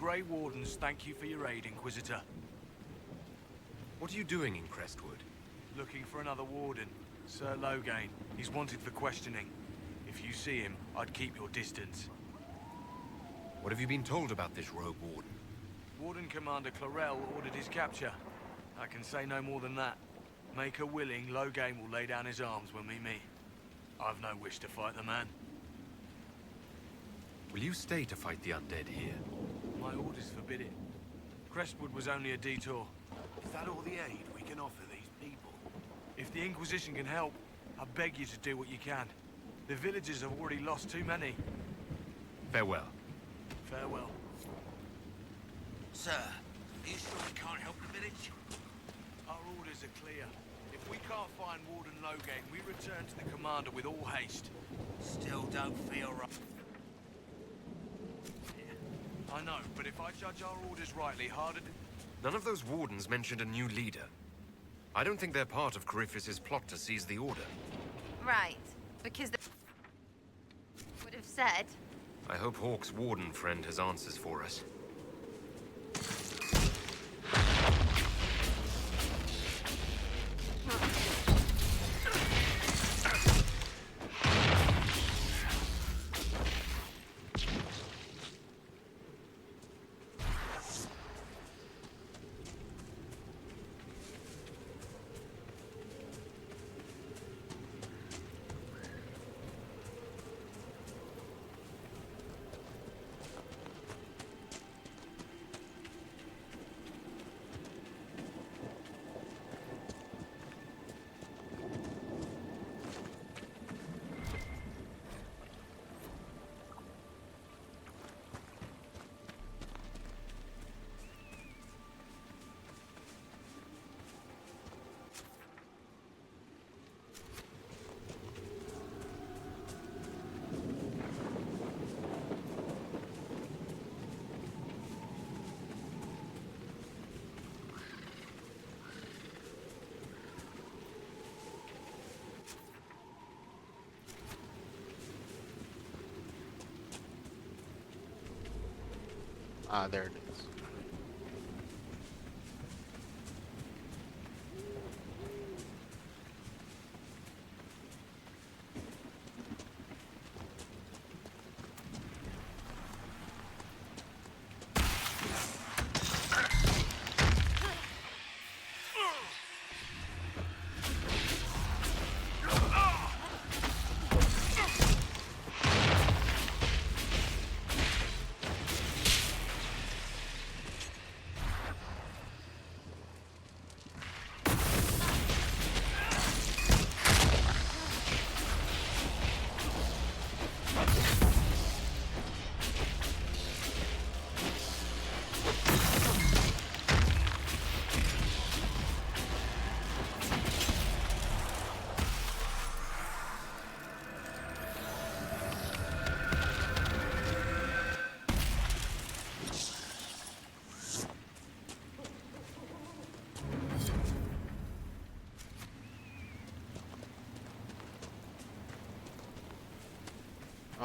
Grey Wardens thank you for your aid, Inquisitor. What are you doing in Crestwood? Looking for another Warden. Sir Loghain. He's wanted for questioning. If you see him, I'd keep your distance. What have you been told about this rogue Warden? Warden Commander Clarel ordered his capture. I can say no more than that. Make her willing, Loghain will lay down his arms when we meet. I've no wish to fight the man. Will you stay to fight the undead here? My orders forbid it. Crestwood was only a detour. Is that all the aid we can offer these people? If the Inquisition can help, I beg you to do what you can. The villagers have already lost too many. Farewell. Farewell. Sir, are you sure we can't help the village? Our orders are clear. If we can't find Warden Loghain, we return to the Commander with all haste. Still don't feel right. I know, but if I judge our orders rightly, harder to... None of those Wardens mentioned a new leader. I don't think they're part of Corypheus' plot to seize the Order. Right, because they would have said. I hope Hawke's Warden friend has answers for us. Ah, there it is.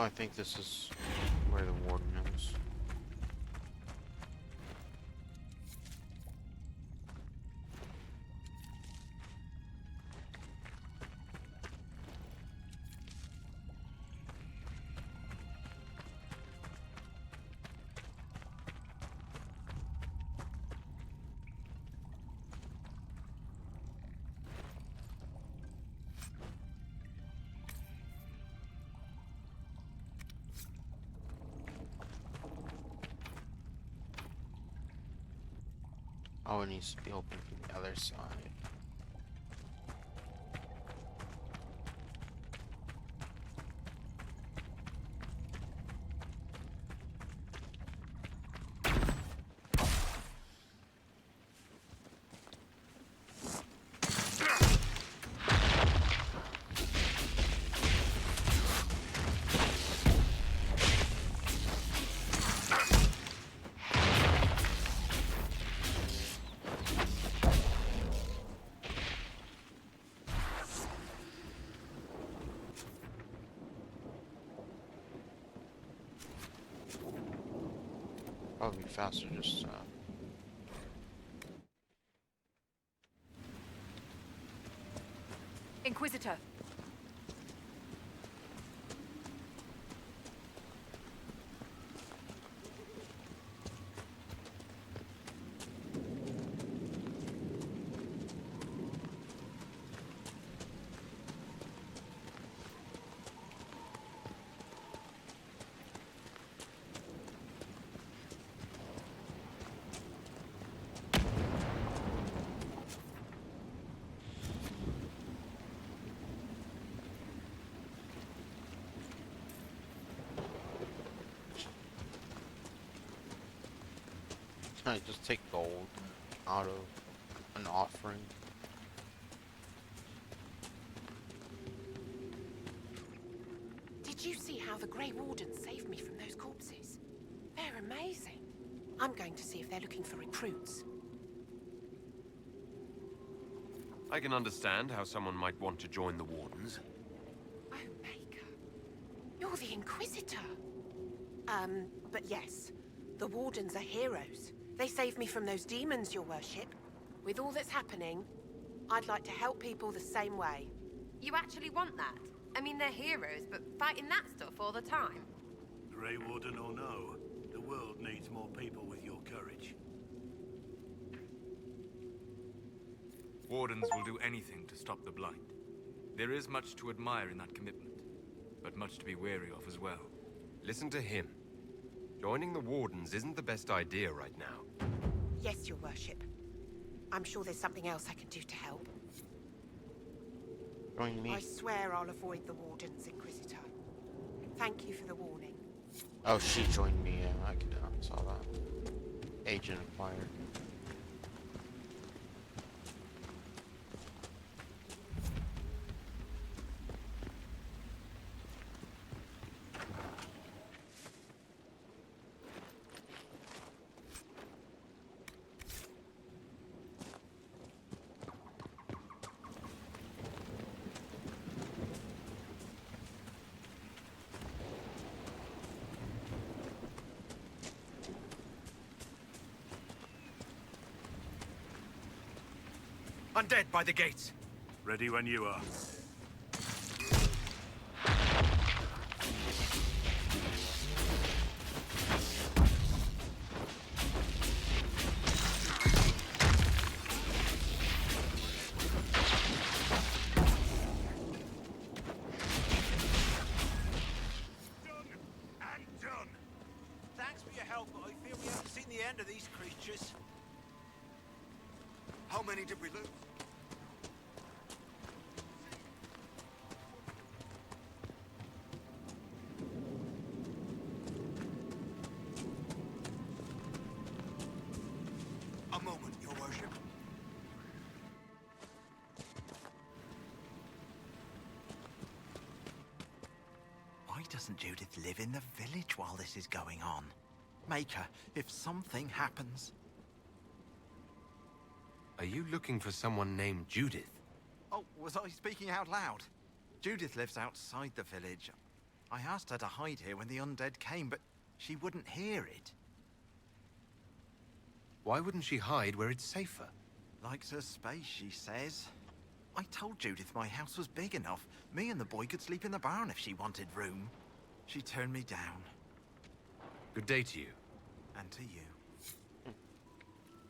Oh, I think this is where the warden is. Oh, it needs to be open from the other side. Probably faster just Inquisitor. I just take gold out of an offering. Did you see how the Grey Wardens saved me from those corpses? They're amazing. I'm going to see if they're looking for recruits. I can understand how someone might want to join the Wardens. Oh, Maker. You're the Inquisitor. But yes, the Wardens are heroes. They saved me from those demons, your worship. With all that's happening, I'd like to help people the same way. You actually want that? I mean, they're heroes, but fighting that stuff all the time. Grey Warden or no, the world needs more people with your courage. Wardens will do anything to stop the Blight. There is much to admire in that commitment, but much to be wary of as well. Listen to him. Joining the Wardens isn't the best idea right now. Yes, your worship. I'm sure there's something else I can do to help. Join me. I swear I'll avoid the Wardens, Inquisitor. Thank you for the warning. Oh, she joined me. Yeah, I saw that. Agent acquired. Undead by the gates! Ready when you are. Thanks for your help, but I fear we haven't seen the end of these creatures. How many did we lose? A moment, your worship. Why doesn't Judith live in the village while this is going on? Maker, if something happens... Are you looking for someone named Judith? Oh, was I speaking out loud? Judith lives outside the village. I asked her to hide here when the undead came, but she wouldn't hear it. Why wouldn't she hide where it's safer? Likes her space, she says. I told Judith my house was big enough. Me and the boy could sleep in the barn if she wanted room. She turned me down. Good day to you. And to you.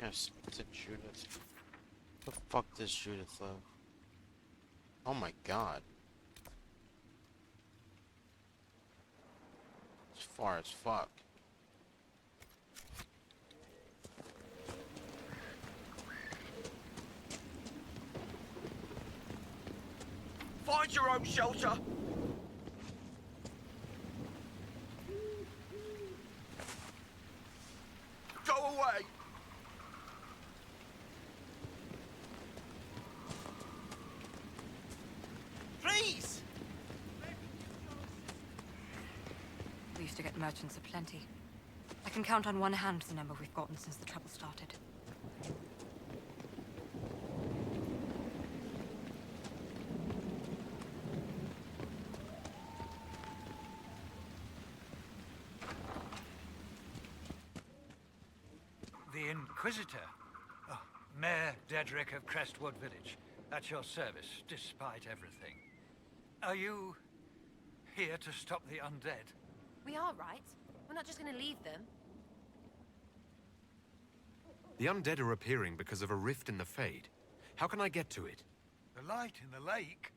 Yes, it's a Judith. The fuck does Judith live? Oh my god. It's far as fuck. Find your own shelter! Go away! Please! We used to get merchants aplenty. I can count on one hand the number we've gotten since the trouble started. Inquisitor. Oh, Mayor Dedrick of Crestwood Village. At your service, despite everything. Are you here to stop the undead? We are, right? We're not just gonna leave them. The undead are appearing because of a rift in the Fade. How can I get to it? The light in the lake?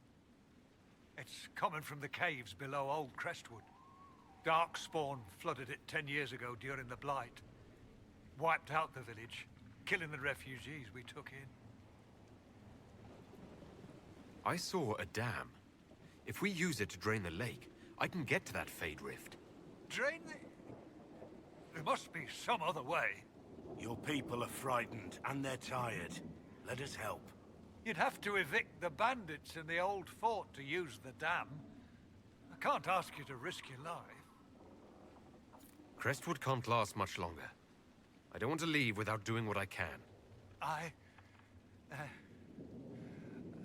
It's coming from the caves below Old Crestwood. Darkspawn flooded it 10 years ago during the Blight. Wiped out the village, killing the refugees we took in. I saw a dam. If we use it to drain the lake, I can get to that Fade rift. Drain the... There must be some other way. Your people are frightened, and they're tired. Let us help. You'd have to evict the bandits in the old fort to use the dam. I can't ask you to risk your life. Crestwood can't last much longer. I don't want to leave without doing what I can. I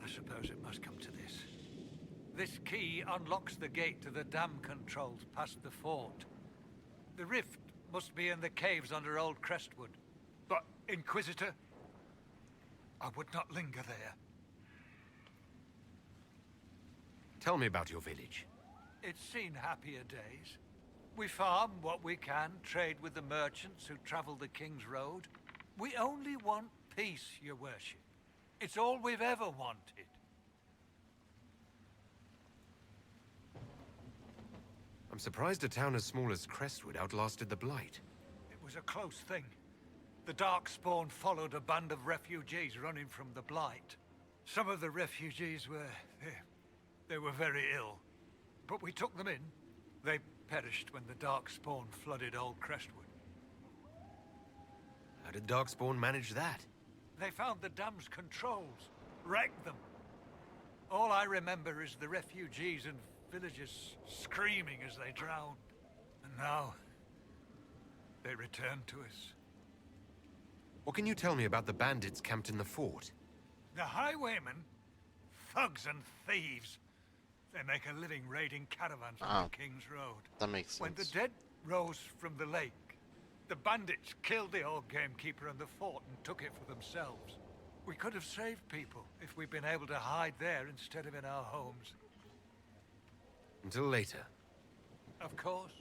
suppose it must come to this. This key unlocks the gate to the dam controls past the fort. The rift must be in the caves under Old Crestwood. But, Inquisitor, I would not linger there. Tell me about your village. It's seen happier days. We farm what we can, trade with the merchants who travel the King's Road. We only want peace, your worship. It's all we've ever wanted. I'm surprised a town as small as Crestwood outlasted the Blight. It was a close thing. The Darkspawn followed a band of refugees running from the Blight. Some of the refugees were... they were very ill. But we took them in. They perished when the Darkspawn flooded Old Crestwood. How did Darkspawn manage that? They found the dam's controls, wrecked them. All I remember is the refugees and villagers screaming as they drowned. And now, they return to us. What can you tell me about the bandits camped in the fort? The highwaymen, thugs and thieves. They make a living raiding caravans on the King's Road. That makes sense. When the dead rose from the lake, the bandits killed the old gamekeeper and the fort and took it for themselves. We could have saved people if we'd been able to hide there instead of in our homes. Until later. Of course.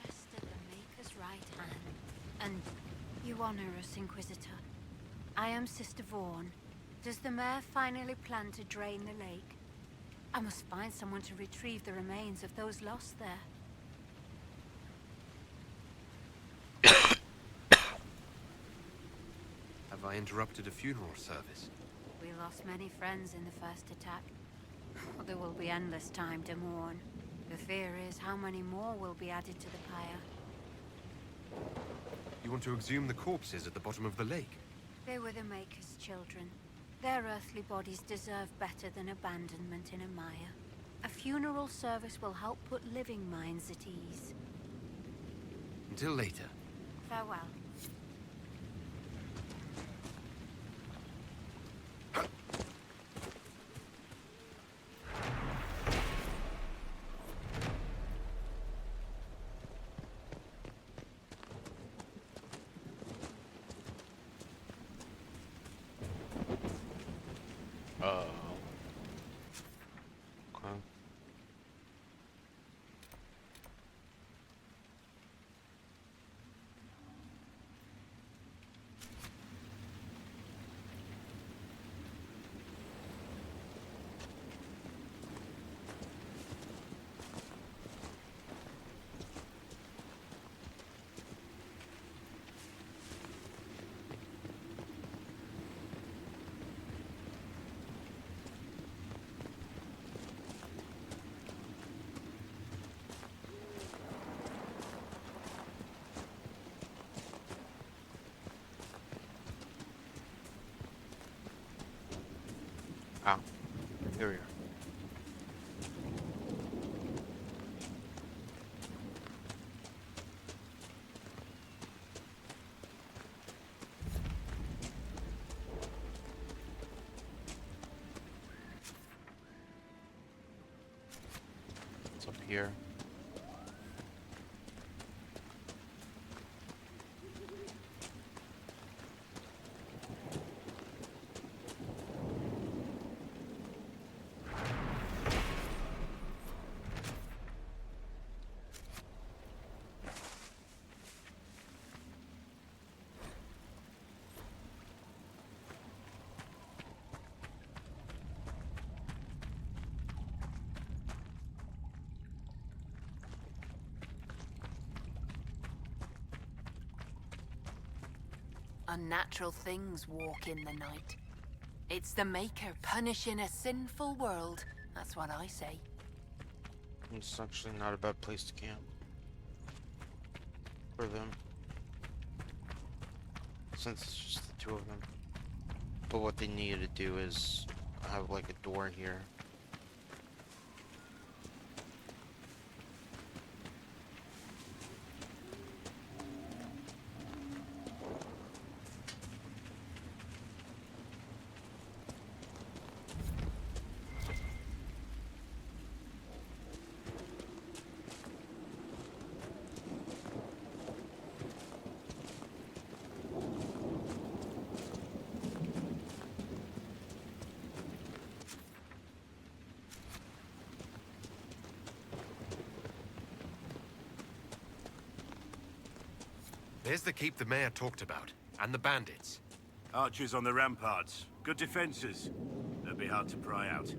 Rest at the Maker's right hand. And you honor us, Inquisitor. I am Sister Vaughn. Does the mayor finally plan to drain the lake? I must find someone to retrieve the remains of those lost there. Have I interrupted a funeral service? We lost many friends in the first attack. There will be endless time to mourn. The fear is how many more will be added to the pyre. You want to exhume the corpses at the bottom of the lake? They were the Maker's children. Their earthly bodies deserve better than abandonment in a mire. A funeral service will help put living minds at ease. Until later. Farewell. Okay. Here we are. It's up here. Unnatural things walk in the night. It's the Maker punishing a sinful world. That's what I say. It's actually not a bad place to camp. For them. Since it's just the two of them. But what they needed to do is have like a door here. There's the keep the mayor talked about, and the bandits. Archers on the ramparts. Good defenses. They'll be hard to pry out.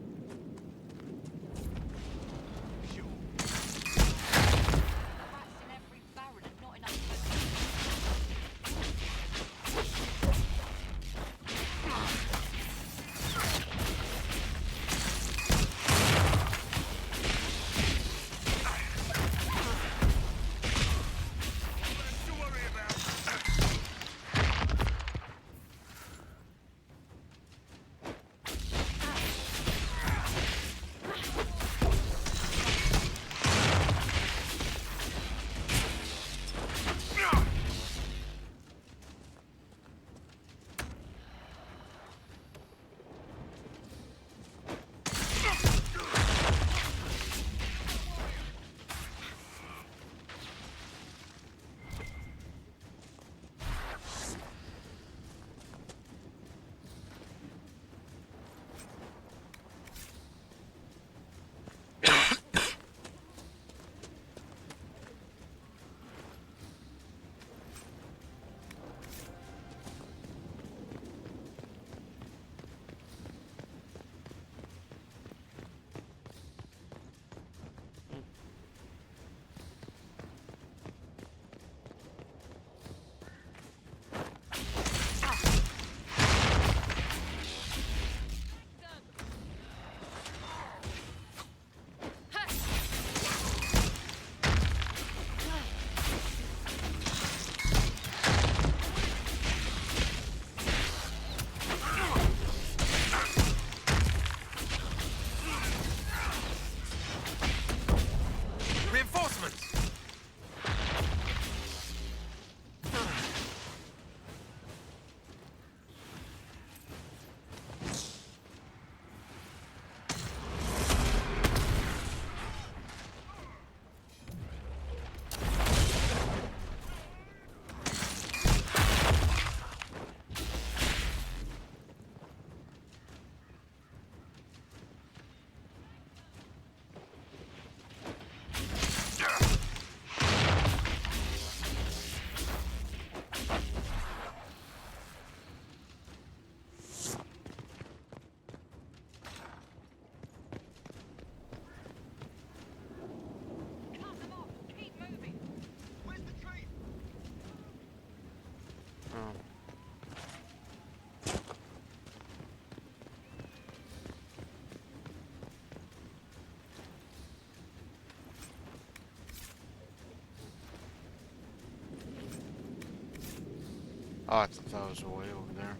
Oh, I thought that was way over there.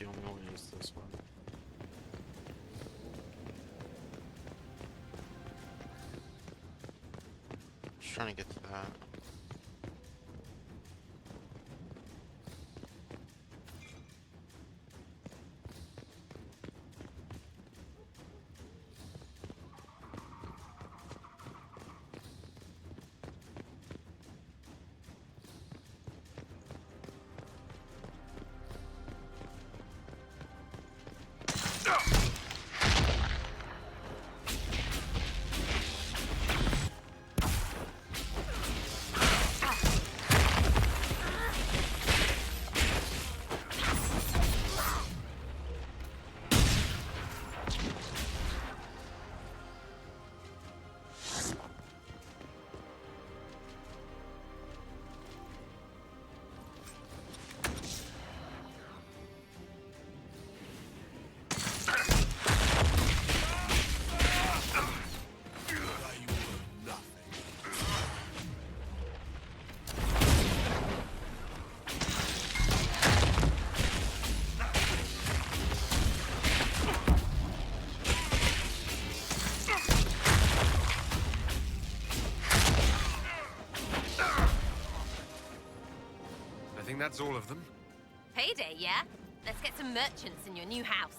the only one is this one. Just trying to get to that. I think that's all of them. Payday, yeah? Let's get some merchants in your new house.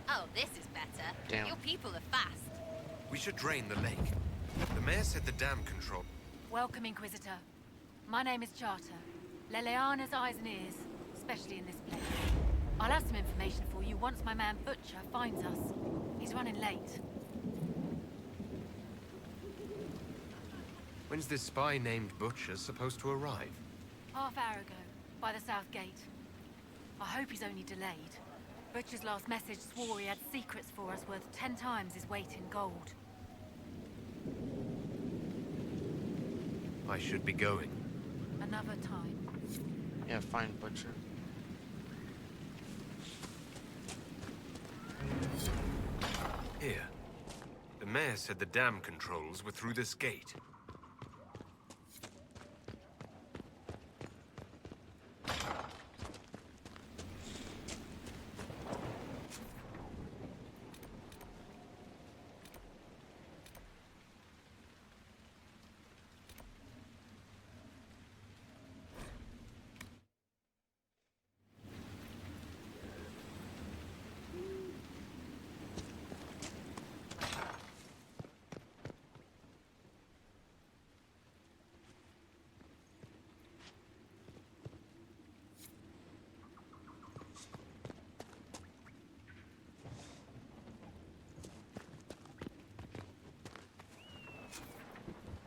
Oh, this is better. Damn. Your people are fast. We should drain the lake. The mayor said the dam control... Welcome, Inquisitor. My name is Charter. Leleana's eyes and ears, especially in this place. I'll have some information for you once my man Butcher finds us. He's running late. When's this spy named Butcher supposed to arrive? Half hour ago, by the south gate. I hope he's only delayed. Butcher's last message swore he had secrets for us worth 10 times his weight in gold. I should be going. Another time. Yeah, find Butcher. Here. The mayor said the dam controls were through this gate.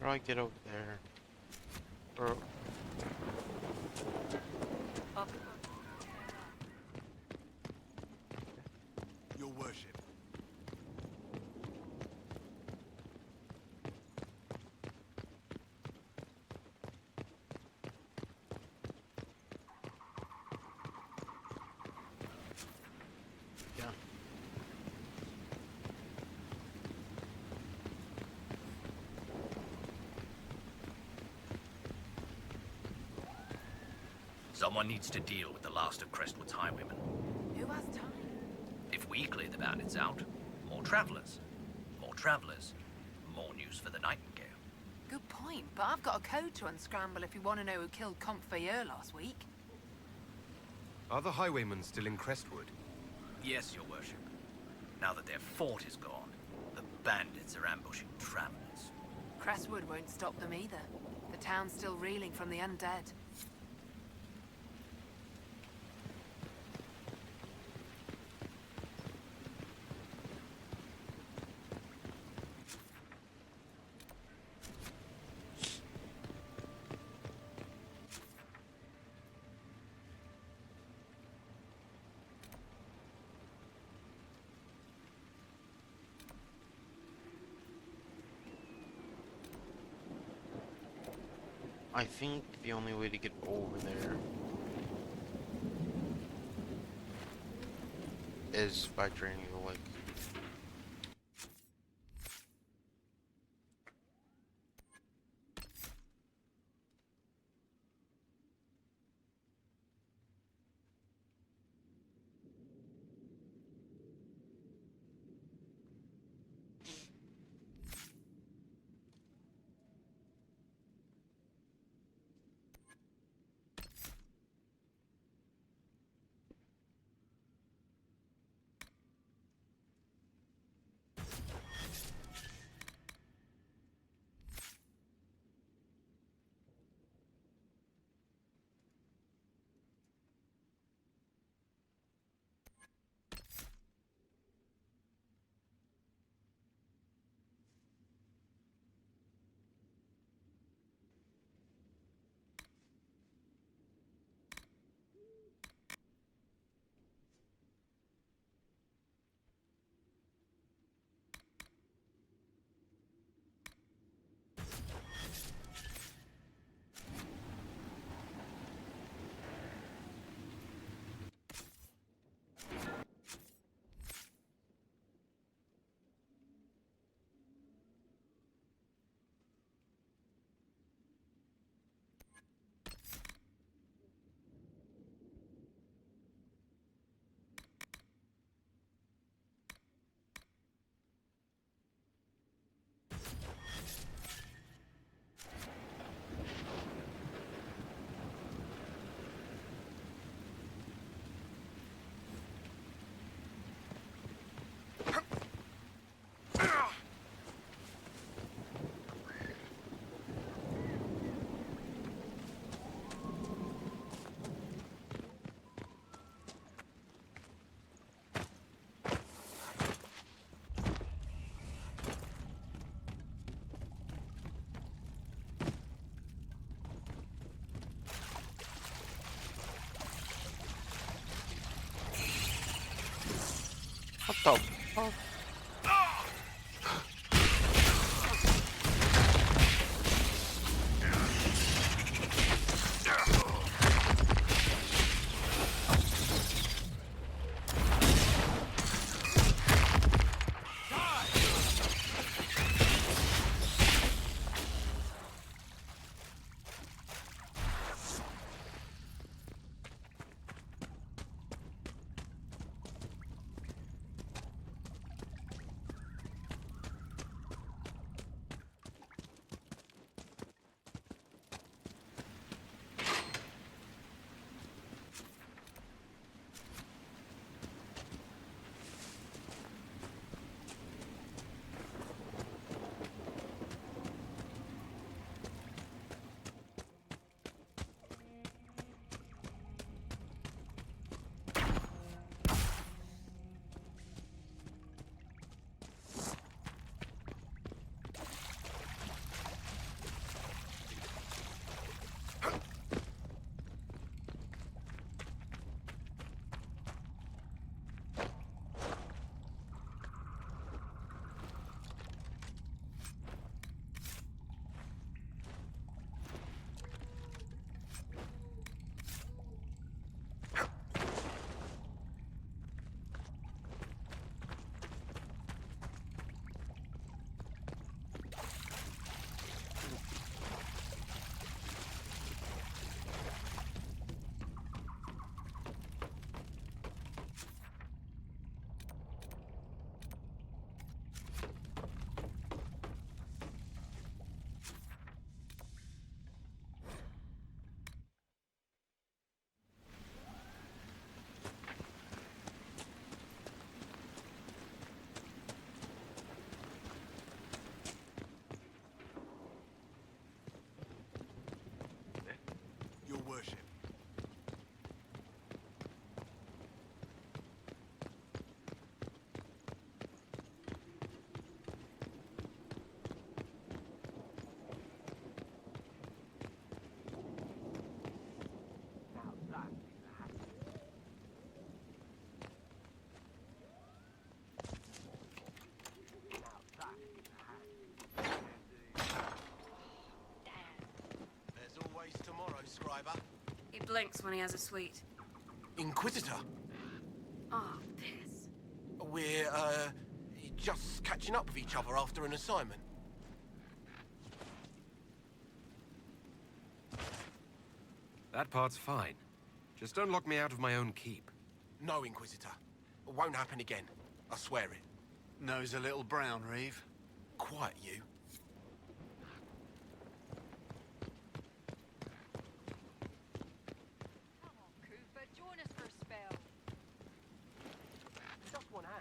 How do I get over there? Or... Up. Your worship. Yeah. Someone needs to deal with the last of Crestwood's highwaymen. Who has time? If we we clear the bandits out, more travelers. More travelers, more news for the Nightingale. Good point, but I've got a code to unscramble if you want to know who killed Comte Fayeur last week. Are the highwaymen still in Crestwood? Yes, your worship. Now that their fort is gone, the bandits are ambushing travelers. Crestwood won't stop them either. The town's still reeling from the undead. I think the only way to get over there is by draining the lake. What the fuck? blinks when he has a sweet. Inquisitor? Oh, piss. We're, just catching up with each other after an assignment. That part's fine. Just don't lock me out of my own keep. No, Inquisitor. It won't happen again. I swear it. Nose a little brown, Reeve. Quiet, you. Come on, Cooper, join us for a spell. Just one hand.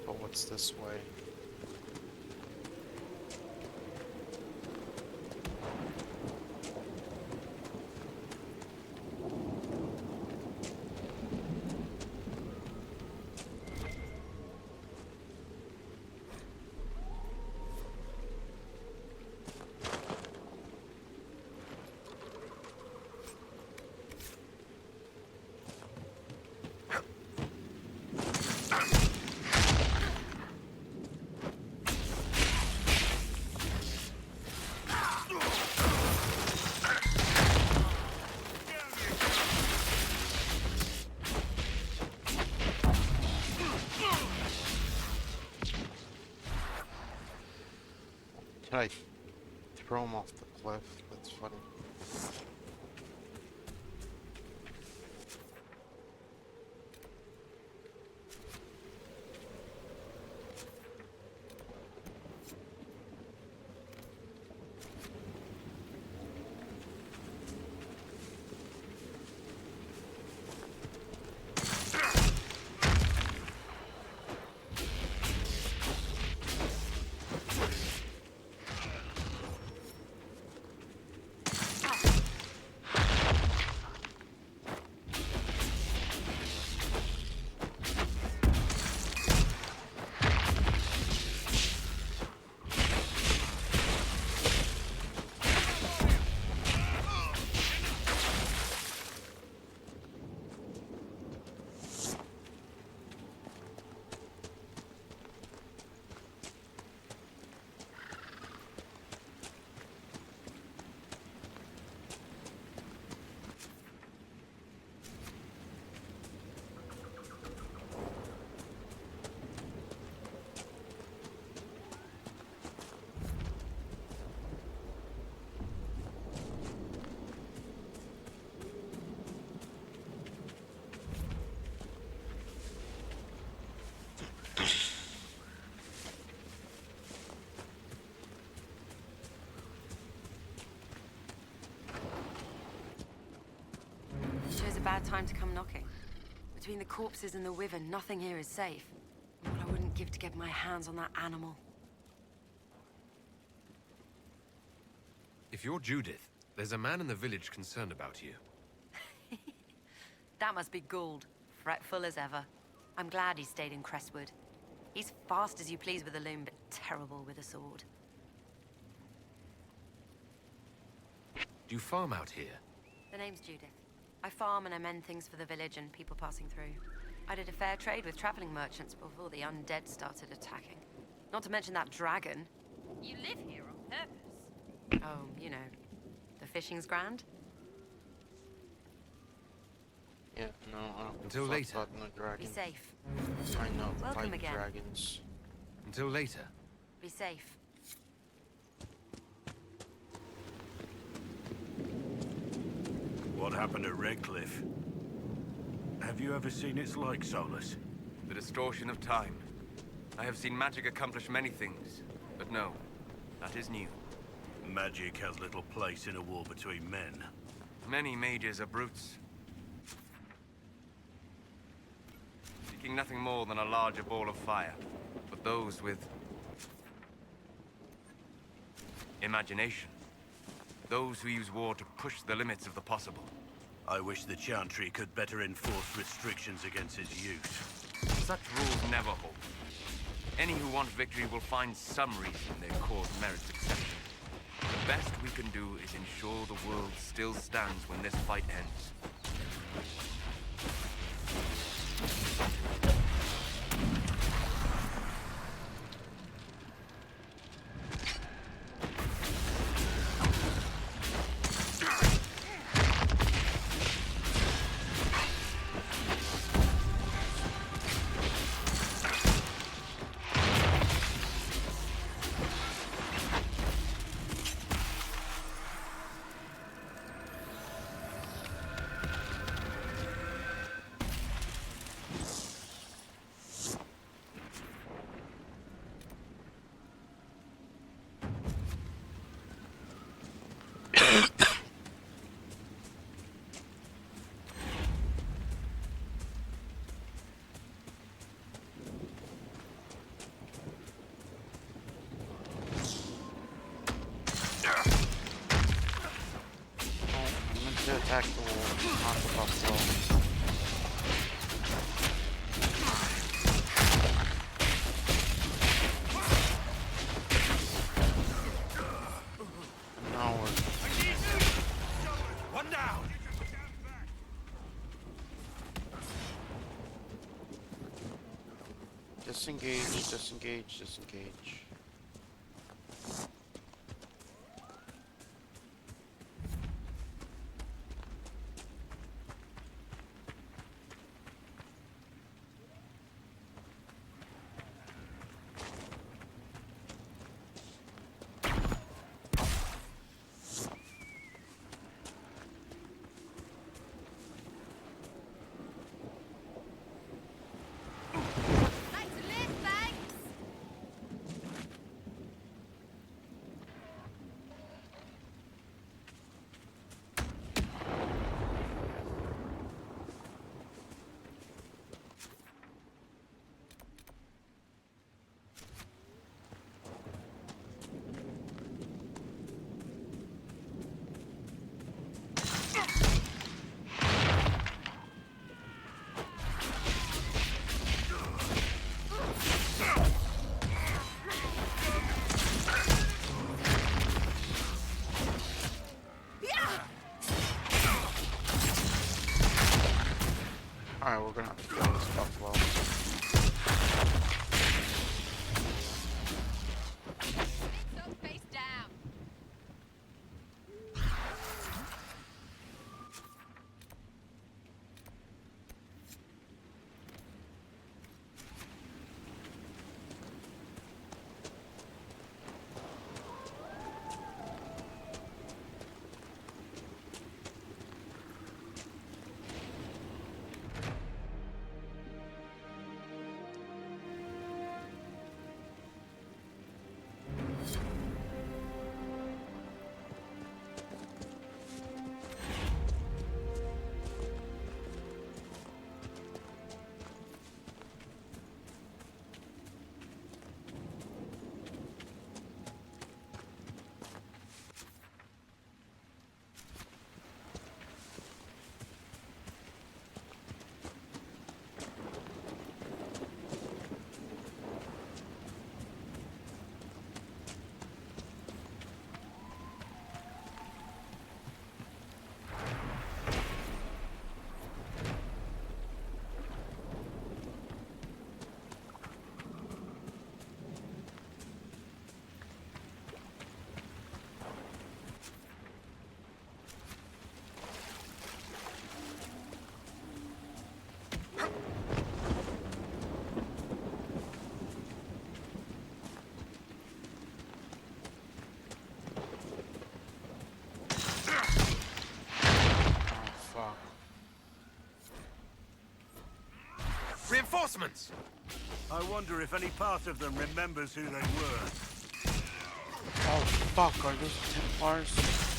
But what's this way? Can I throw him off the cliff? That's funny. Chose a bad time to come knocking. Between the corpses and the wyvern, nothing here is safe. What I wouldn't give to get my hands on that animal. If you're Judith, there's a man in the village concerned about you. That must be Gould, fretful as ever. I'm glad he stayed in Crestwood. He's fast as you please with a loom, but terrible with a sword. Do you farm out here? The name's Judith. I farm and I mend things for the village and people passing through. I did a fair trade with traveling merchants before the undead started attacking. Not to mention that dragon. You live here on purpose? Oh, you know, the fishing's grand. Yeah, no, I don't Until fuck later. about no dragon. Be safe. I know, Welcome fight again. dragons. Until later. Be safe. What happened at Redcliffe? Have you ever seen its like, Solus? The distortion of time. I have seen magic accomplish many things, but no, that is new. Magic has little place in a war between men. Many mages are brutes. Seeking nothing more than a larger ball of fire. But those with imagination. Those who use war to push the limits of the possible. I wish the Chantry could better enforce restrictions against its use. Such rules never hold. Any who want victory will find some reason their cause merits exception. The best we can do is ensure the world still stands when this fight ends. To attack the wall, not the buffalo. Now we're... One down! Disengage, disengage, disengage. Alright, we're gonna have to kill this buffalo. Face down. reinforcements! I wonder if any part of them remembers who they were. Oh fuck, are those Templars?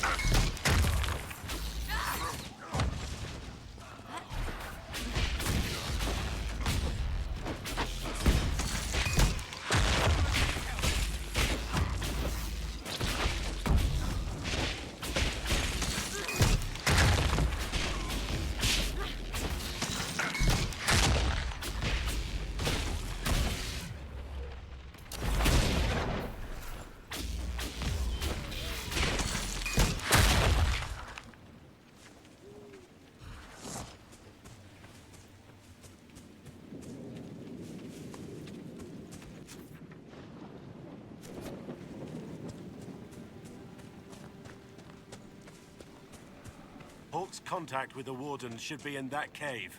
Hawk's contact with the Wardens should be in that cave.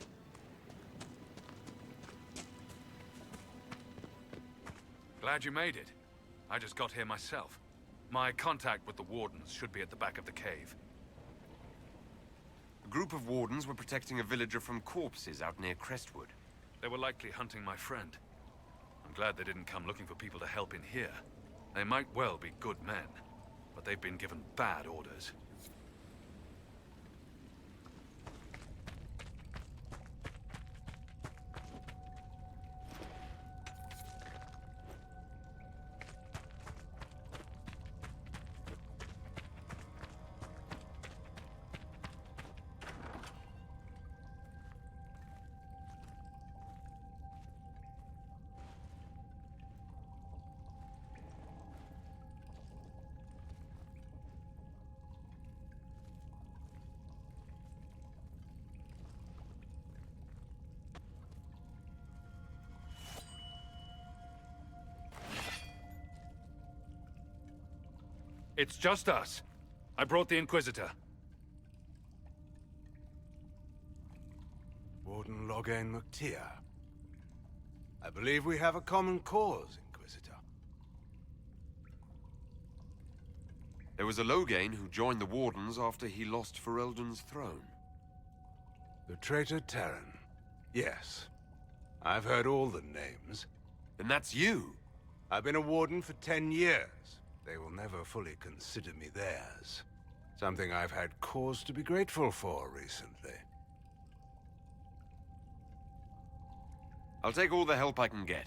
Glad you made it. I just got here myself. My contact with the Wardens should be at the back of the cave. A group of Wardens were protecting a villager from corpses out near Crestwood. They were likely hunting my friend. I'm glad they didn't come looking for people to help in here. They might well be good men, but they've been given bad orders. It's just us. I brought the Inquisitor. Warden Loghain McTeer. I believe we have a common cause, Inquisitor. There was a Loghain who joined the Wardens after he lost Ferelden's throne. The traitor Terran. Yes. I've heard all the names. Then that's you! I've been a Warden for 10 years. They will never fully consider me theirs. Something I've had cause to be grateful for recently. I'll take all the help I can get.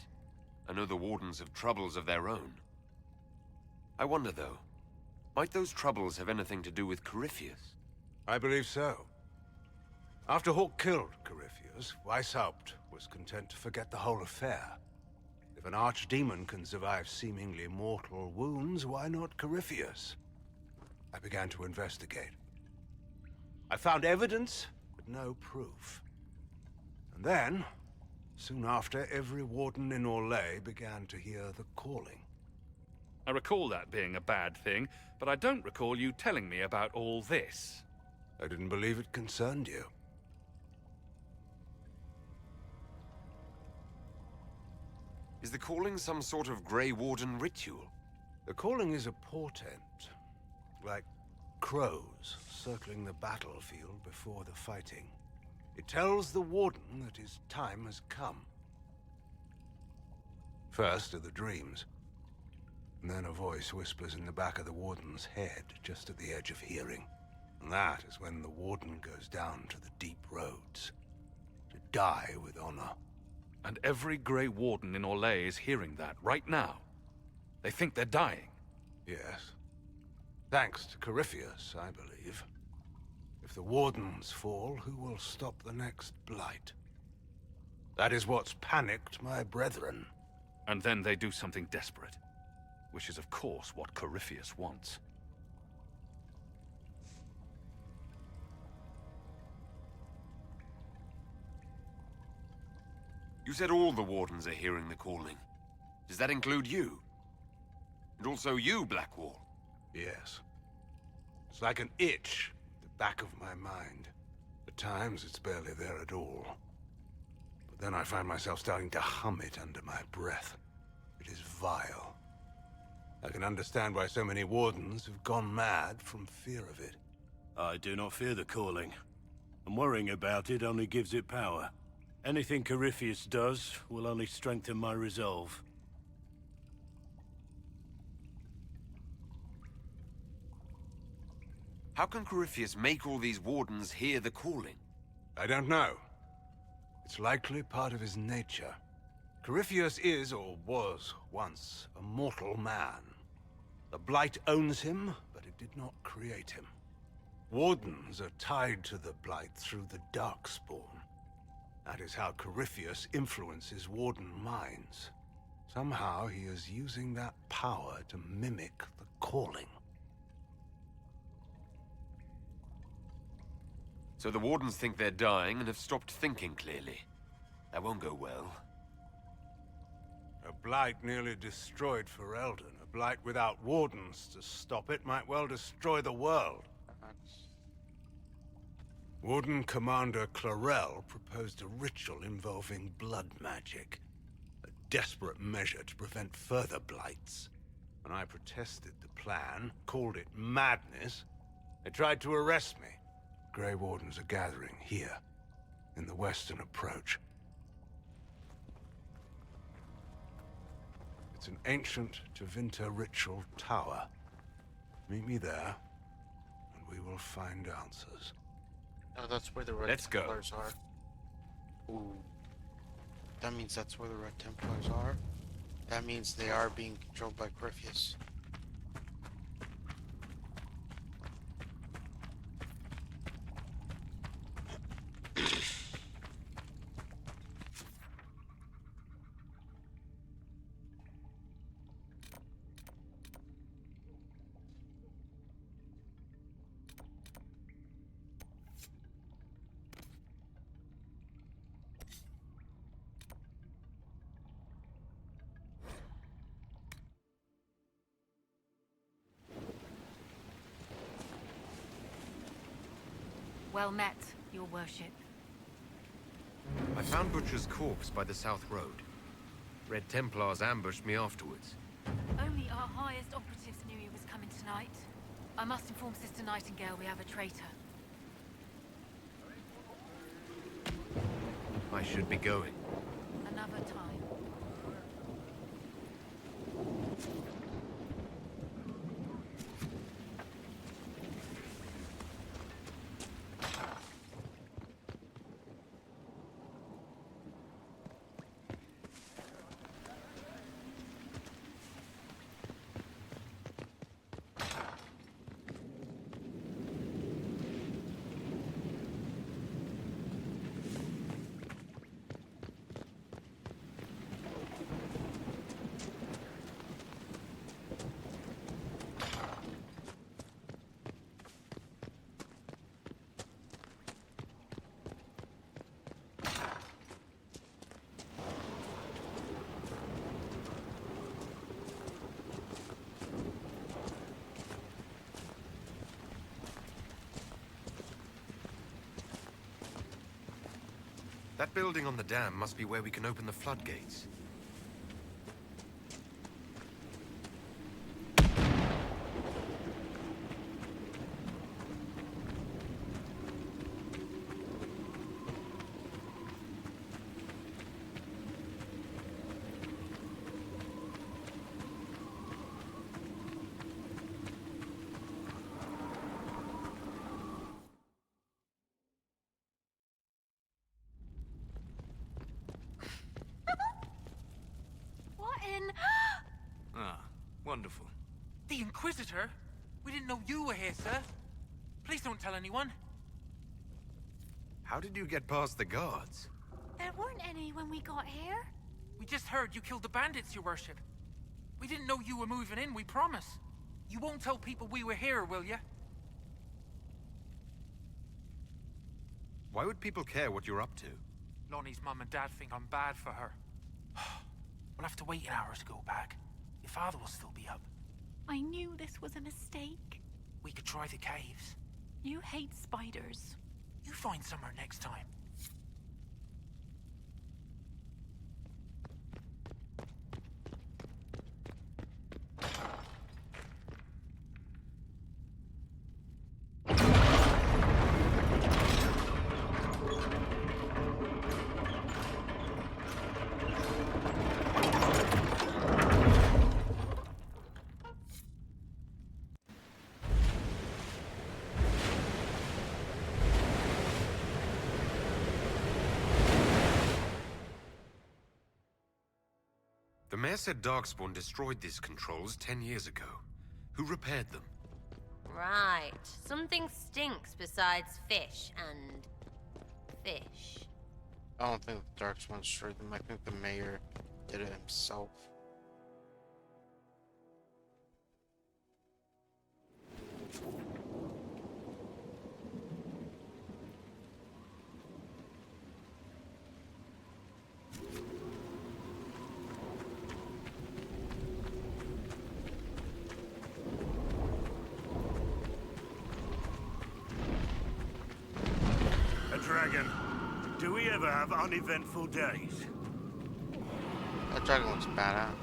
I know the Wardens have troubles of their own. I wonder, though, might those troubles have anything to do with Corypheus? I believe so. After Hawk killed Corypheus, Weishaupt was content to forget the whole affair. If an archdemon can survive seemingly mortal wounds, why not Corypheus? I began to investigate. I found evidence, but no proof. And then, soon after, every warden in Orlais began to hear the calling. I recall that being a bad thing, but I don't recall you telling me about all this. I didn't believe it concerned you. Is the calling some sort of Grey Warden ritual? The calling is a portent, like crows circling the battlefield before the fighting. It tells the Warden that his time has come. First are the dreams, and then a voice whispers in the back of the Warden's head, just at the edge of hearing. And that is when the Warden goes down to the deep roads, to die with honor. And every Grey Warden in Orlais is hearing that right now. They think they're dying. Yes. Thanks to Corypheus, I believe. If the Wardens fall, who will stop the next blight? That is what's panicked my brethren. And then they do something desperate. Which is, of course, what Corypheus wants. You said all the Wardens are hearing the calling. Does that include you? And also you, Blackwall? Yes. It's like an itch at the back of my mind. At times, it's barely there at all. But then I find myself starting to hum it under my breath. It is vile. I can understand why so many Wardens have gone mad from fear of it. I do not fear the calling. And worrying about it only gives it power. Anything Corypheus does will only strengthen my resolve. How can Corypheus make all these wardens hear the calling? I don't know. It's likely part of his nature. Corypheus is, or was, once a mortal man. The Blight owns him, but it did not create him. Wardens are tied to the Blight through the Darkspawn. That is how Corypheus influences Warden minds. Somehow he is using that power to mimic the calling. So the Wardens think they're dying and have stopped thinking clearly. That won't go well. A Blight nearly destroyed Ferelden. A Blight without Wardens to stop it might well destroy the world. Warden Commander Clarel proposed a ritual involving blood magic. A desperate measure to prevent further blights. When I protested the plan, called it madness, they tried to arrest me. Grey Wardens are gathering here, in the western approach. It's an ancient Tevinter ritual tower. Meet me there, and we will find answers. Oh, that's where the Red Templars are. Ooh. That means that's where the Red Templars are. That means they are being controlled by Corypheus. Well met, your worship. I found Butcher's corpse by the South Road. Red Templars ambushed me afterwards. Only our highest operatives knew he was coming tonight. I must inform Sister Nightingale we have a traitor. I should be going. Another time. That building on the dam must be where we can open the floodgates. Wonderful. The Inquisitor? We didn't know you were here, sir. Please don't tell anyone. How did you get past the guards? There weren't any when we got here. We just heard you killed the bandits, your worship. We didn't know you were moving in, we promise. You won't tell people we were here, will you? Why would people care what you're up to? Lonnie's mum and dad think I'm bad for her. We'll have to wait an hour to go back. Your father will still be up. I knew this was a mistake. We could try the caves. You hate spiders. You find somewhere next time. The mayor said Darkspawn destroyed these controls 10 years ago. Who repaired them? Right. Something stinks besides fish and fish. I don't think the Darkspawn destroyed them. I think the mayor did it himself. A dragon. Do we ever have uneventful days? That dragon looks badass.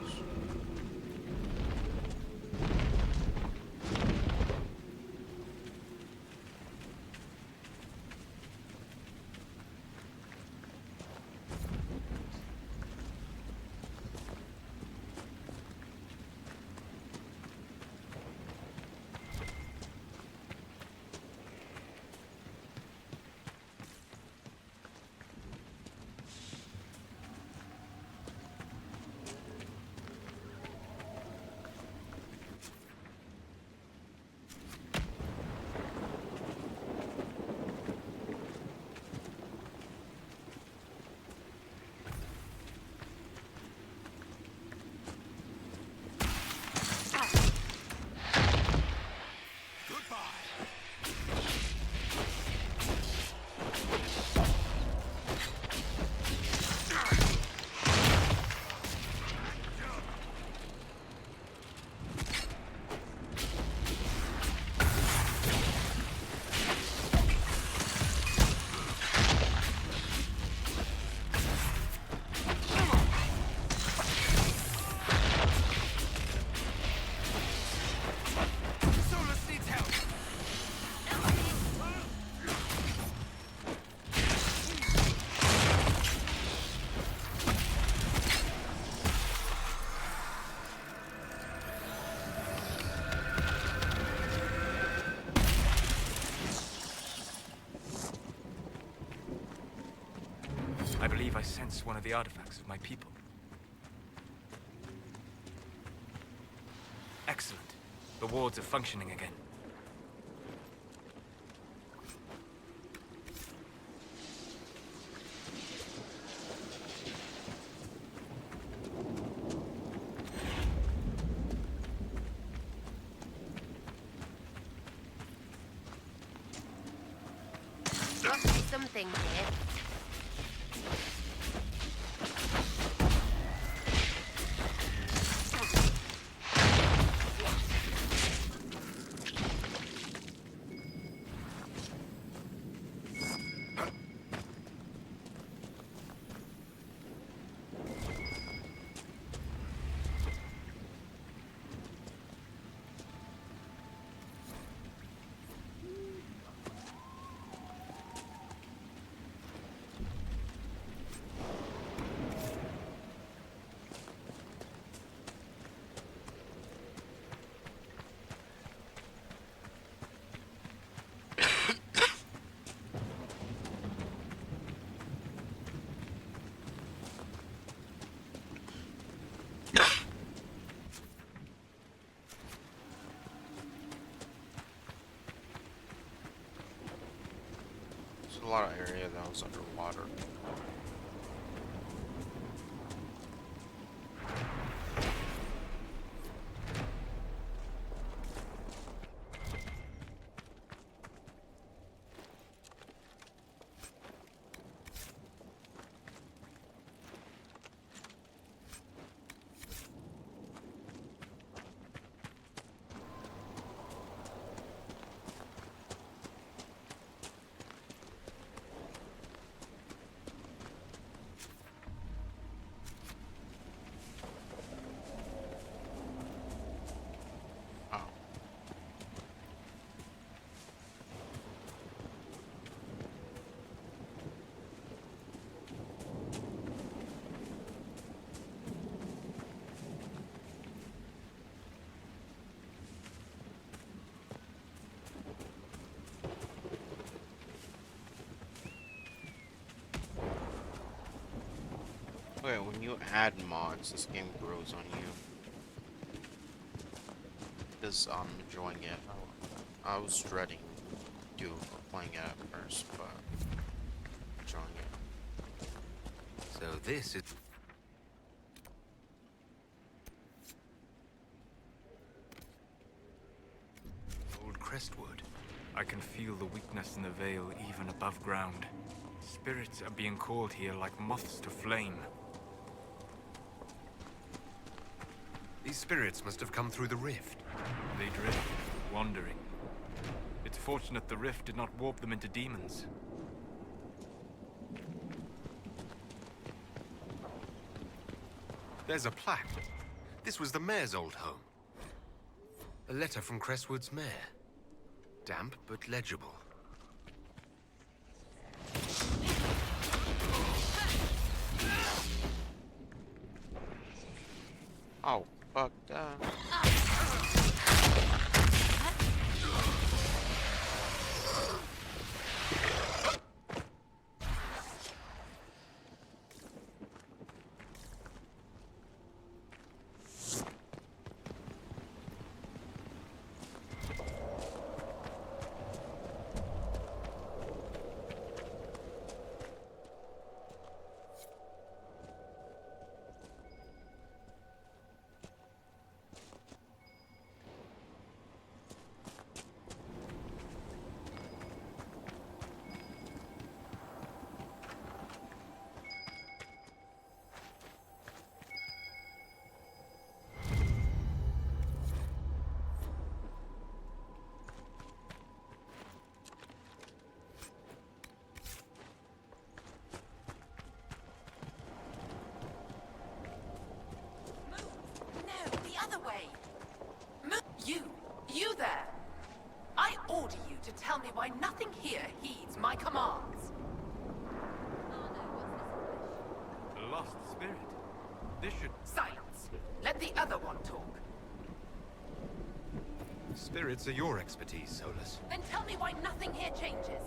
I believe I sense one of the artifacts of my people. Excellent. The wards are functioning again. Must be something here. There's a lot of area that was underwater. Okay, when you add mods, this game grows on you. Because I'm enjoying it. I was dreading playing it at first, but enjoying it. So this is... Old Crestwood. I can feel the weakness in the veil even above ground. Spirits are being called here like moths to flame. These spirits must have come through the rift. They drift, wandering. It's fortunate the rift did not warp them into demons. There's a plaque. This was the mayor's old home. A letter from Crestwood's mayor. Damp but legible. Oh, fuck that. You there! I order you to tell me why nothing here heeds my commands. A lost spirit. This should... Silence! Let the other one talk. Spirits are your expertise, Solus. Then tell me why nothing here changes.